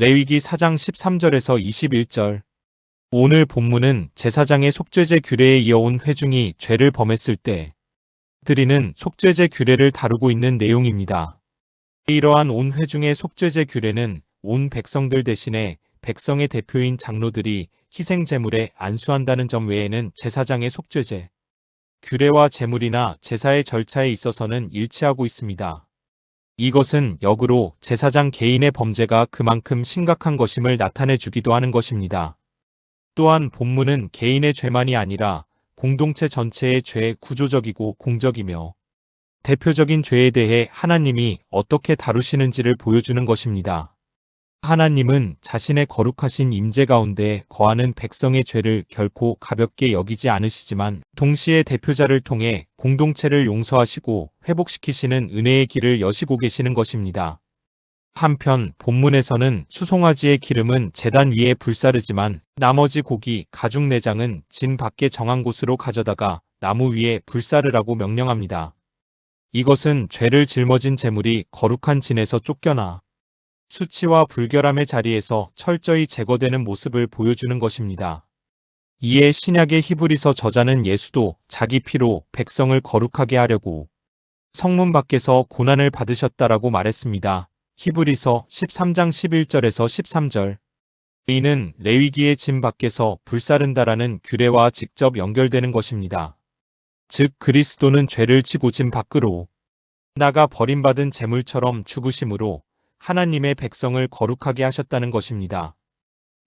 레위기 4장 13절에서 21절. 오늘 본문은 제사장의 속죄제 규례에 이어온 회중이 죄를 범했을 때 드리는 속죄제 규례를 다루고 있는 내용입니다. 이러한 온 회중의 속죄제 규례는 온 백성들 대신에 백성의 대표인 장로들이 희생 제물에 안수한다는 점 외에는 제사장의 속죄제 규례와 제물이나 제사의 절차에 있어서는 일치하고 있습니다. 이것은 역으로 제사장 개인의 범죄가 그만큼 심각한 것임을 나타내 주기도 하는 것입니다. 또한 본문은 개인의 죄만이 아니라 공동체 전체의 죄 구조적이고 공적이며 대표적인 죄에 대해 하나님이 어떻게 다루시는지를 보여주는 것입니다. 하나님은 자신의 거룩하신 임재 가운데 거하는 백성의 죄를 결코 가볍게 여기지 않으시지만 동시에 대표자를 통해 공동체를 용서하시고 회복시키시는 은혜의 길을 여시고 계시는 것입니다. 한편 본문에서는 수송아지의 기름은 제단 위에 불사르지만 나머지 고기, 가죽 내장은 진 밖에 정한 곳으로 가져다가 나무 위에 불사르라고 명령합니다. 이것은 죄를 짊어진 제물이 거룩한 진에서 쫓겨나 수치와 불결함의 자리에서 철저히 제거되는 모습을 보여주는 것입니다. 이에 신약의 히브리서 저자는 예수도 자기 피로 백성을 거룩하게 하려고 성문 밖에서 고난을 받으셨다라고 말했습니다. 히브리서 13장 11절에서 13절. 이는 레위기의 진 밖에서 불사른다라는 규례와 직접 연결되는 것입니다. 즉 그리스도는 죄를 지고 진 밖으로 나가 버림받은 제물처럼 죽으심으로 하나님의 백성을 거룩하게 하셨다는 것입니다.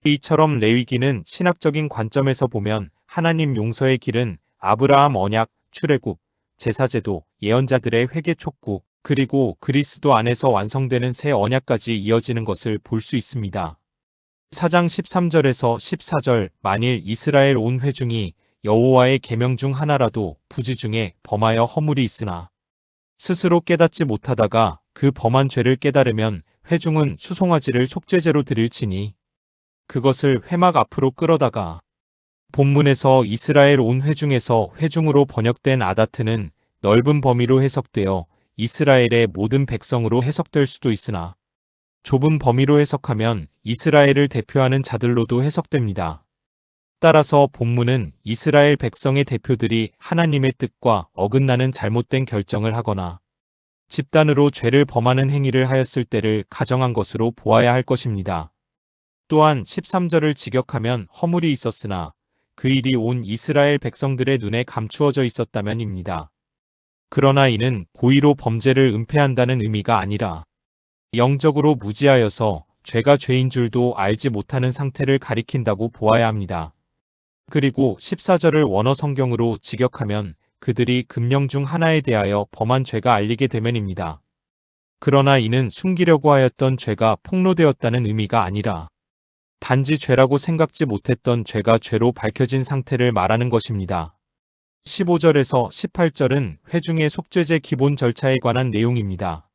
이처럼 레위기는 신학적인 관점에서 보면 하나님 용서의 길은 아브라함 언약, 출애굽, 제사제도, 예언자들의 회개 촉구, 그리고 그리스도 안에서 완성되는 새 언약까지 이어지는 것을 볼 수 있습니다. 4장 13절에서 14절. 만일 이스라엘 온 회중이 여호와의 계명 중 하나라도 부지 중에 범하여 허물이 있으나 스스로 깨닫지 못하다가 그 범한 죄를 깨달으면 회중은 수송아지를 속죄제로 드릴지니 그것을 회막 앞으로 끌어다가. 본문에서 이스라엘 온 회중에서 회중으로 번역된 아다트는 넓은 범위로 해석되어 이스라엘의 모든 백성으로 해석될 수도 있으나 좁은 범위로 해석하면 이스라엘을 대표하는 자들로도 해석됩니다. 따라서 본문은 이스라엘 백성의 대표들이 하나님의 뜻과 어긋나는 잘못된 결정을 하거나 집단으로 죄를 범하는 행위를 하였을 때를 가정한 것으로 보아야 할 것입니다. 또한 13절을 직역하면 허물이 있었으나 그 일이 온 이스라엘 백성들의 눈에 감추어져 있었다면입니다. 그러나 이는 고의로 범죄를 은폐한다는 의미가 아니라 영적으로 무지하여서 죄가 죄인 줄도 알지 못하는 상태를 가리킨다고 보아야 합니다. 그리고 14절을 원어 성경으로 직역하면 그들이 금령 중 하나에 대하여 범한 죄가 알리게 되면입니다. 그러나 이는 숨기려고 하였던 죄가 폭로되었다는 의미가 아니라 단지 죄라고 생각지 못했던 죄가 죄로 밝혀진 상태를 말하는 것입니다. 15절에서 18절은 회중의 속죄제 기본 절차에 관한 내용입니다.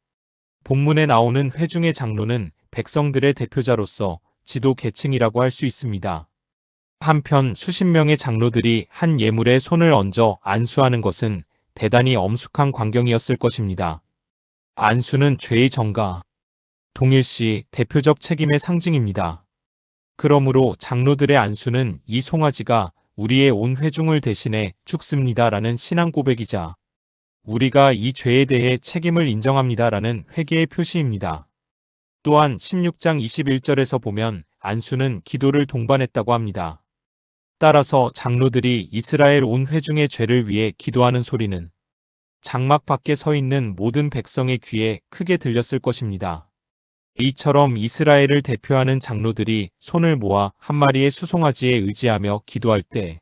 본문에 나오는 회중의 장로는 백성들의 대표자로서 지도 계층이라고 할 수 있습니다. 한편 수십 명의 장로들이 한 예물에 손을 얹어 안수하는 것은 대단히 엄숙한 광경이었을 것입니다. 안수는 죄의 전가, 동일시 대표적 책임의 상징입니다. 그러므로 장로들의 안수는 이 송아지가 우리의 온 회중을 대신해 죽습니다라는 신앙 고백이자 우리가 이 죄에 대해 책임을 인정합니다라는 회개의 표시입니다. 또한 16장 21절에서 보면 안수는 기도를 동반했다고 합니다. 따라서 장로들이 이스라엘 온 회중의 죄를 위해 기도하는 소리는 장막 밖에 서 있는 모든 백성의 귀에 크게 들렸을 것입니다. 이처럼 이스라엘을 대표하는 장로들이 손을 모아 한 마리의 수송아지에 의지하며 기도할 때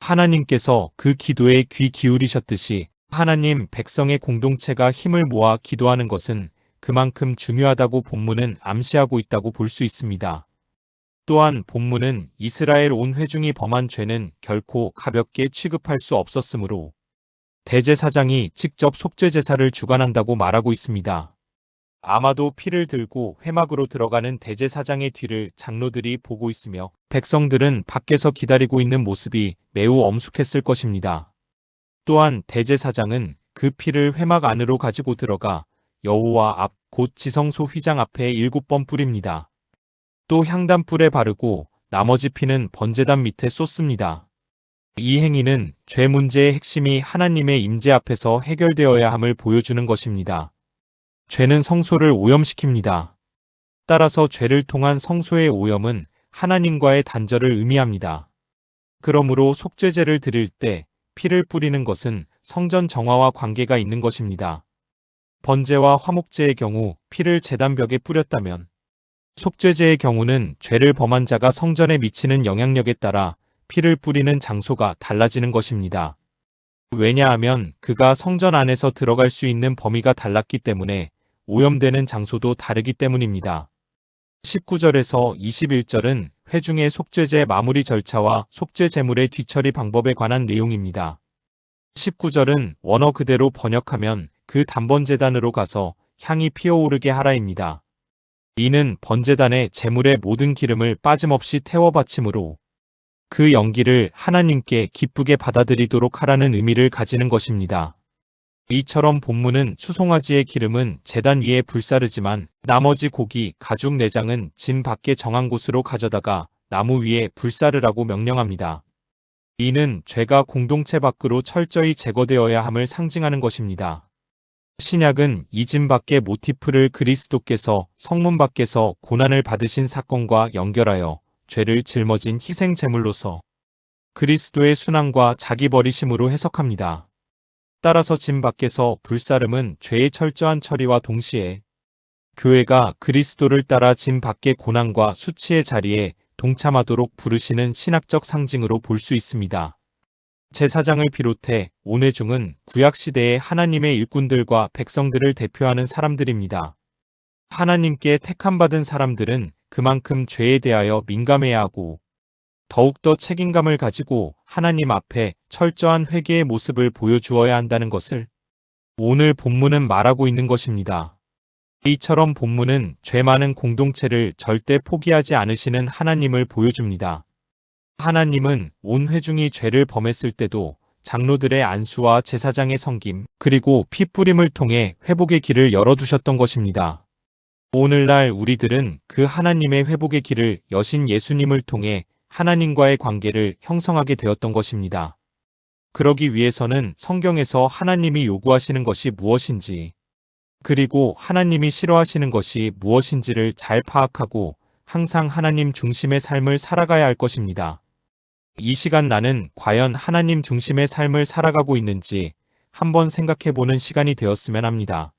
하나님께서 그 기도에 귀 기울이셨듯이 하나님 백성의 공동체가 힘을 모아 기도하는 것은 그만큼 중요하다고 본문은 암시하고 있다고 볼 수 있습니다. 또한 본문은 이스라엘 온 회중이 범한 죄는 결코 가볍게 취급할 수 없었으므로 대제사장이 직접 속죄제사를 주관한다고 말하고 있습니다. 아마도 피를 들고 회막으로 들어가는 대제사장의 뒤를 장로들이 보고 있으며 백성들은 밖에서 기다리고 있는 모습이 매우 엄숙했을 것입니다. 또한 대제사장은 그 피를 회막 안으로 가지고 들어가 여호와 앞 곧 지성소 휘장 앞에 7번 뿌립니다. 또 향단불에 바르고 나머지 피는 번제단 밑에 쏟습니다. 이 행위는 죄 문제의 핵심이 하나님의 임재 앞에서 해결되어야 함을 보여주는 것입니다. 죄는 성소를 오염시킵니다. 따라서 죄를 통한 성소의 오염은 하나님과의 단절을 의미합니다. 그러므로 속죄제를 드릴 때 피를 뿌리는 것은 성전 정화와 관계가 있는 것입니다. 번제와 화목제의 경우 피를 제단벽에 뿌렸다면 속죄제의 경우는 죄를 범한 자가 성전에 미치는 영향력에 따라 피를 뿌리는 장소가 달라지는 것입니다. 왜냐하면 그가 성전 안에서 들어갈 수 있는 범위가 달랐기 때문에 오염되는 장소도 다르기 때문입니다. 19절에서 21절은 회중의 속죄제 마무리 절차와 속죄 제물의 뒤처리 방법에 관한 내용입니다. 19절은 원어 그대로 번역하면 그 단번제단으로 가서 향이 피어오르게 하라입니다. 이는 번제단에 제물의 모든 기름을 빠짐없이 태워 바치므로 그 연기를 하나님께 기쁘게 받아들이도록 하라는 의미를 가지는 것입니다. 이처럼 본문은 수송아지의 기름은 제단 위에 불사르지만 나머지 고기, 가죽 내장은 진 밖에 정한 곳으로 가져다가 나무 위에 불사르라고 명령합니다. 이는 죄가 공동체 밖으로 철저히 제거되어야 함을 상징하는 것입니다. 신약은 이 진 밖의 모티프를 그리스도께서 성문 밖에서 고난을 받으신 사건과 연결하여 죄를 짊어진 희생 제물로서 그리스도의 순환과 자기 버리심으로 해석합니다. 따라서 진 밖에서 불사름은 죄의 철저한 처리와 동시에 교회가 그리스도를 따라 진 밖의 고난과 수치의 자리에 동참하도록 부르시는 신학적 상징으로 볼 수 있습니다. 제사장을 비롯해 온회중은 구약시대의 하나님의 일꾼들과 백성들을 대표하는 사람들입니다. 하나님께 택함받은 사람들은 그만큼 죄에 대하여 민감해야 하고 더욱더 책임감을 가지고 하나님 앞에 철저한 회개의 모습을 보여주어야 한다는 것을 오늘 본문은 말하고 있는 것입니다. 이처럼 본문은 죄 많은 공동체를 절대 포기하지 않으시는 하나님을 보여줍니다. 하나님은 온 회중이 죄를 범했을 때도 장로들의 안수와 제사장의 섬김, 그리고 피 뿌림을 통해 회복의 길을 열어두셨던 것입니다. 오늘날 우리들은 그 하나님의 회복의 길을 여신 예수님을 통해 하나님과의 관계를 형성하게 되었던 것입니다. 그러기 위해서는 성경에서 하나님이 요구하시는 것이 무엇인지, 그리고 하나님이 싫어하시는 것이 무엇인지를 잘 파악하고 항상 하나님 중심의 삶을 살아가야 할 것입니다. 이 시간 나는 과연 하나님 중심의 삶을 살아가고 있는지 한번 생각해보는 시간이 되었으면 합니다.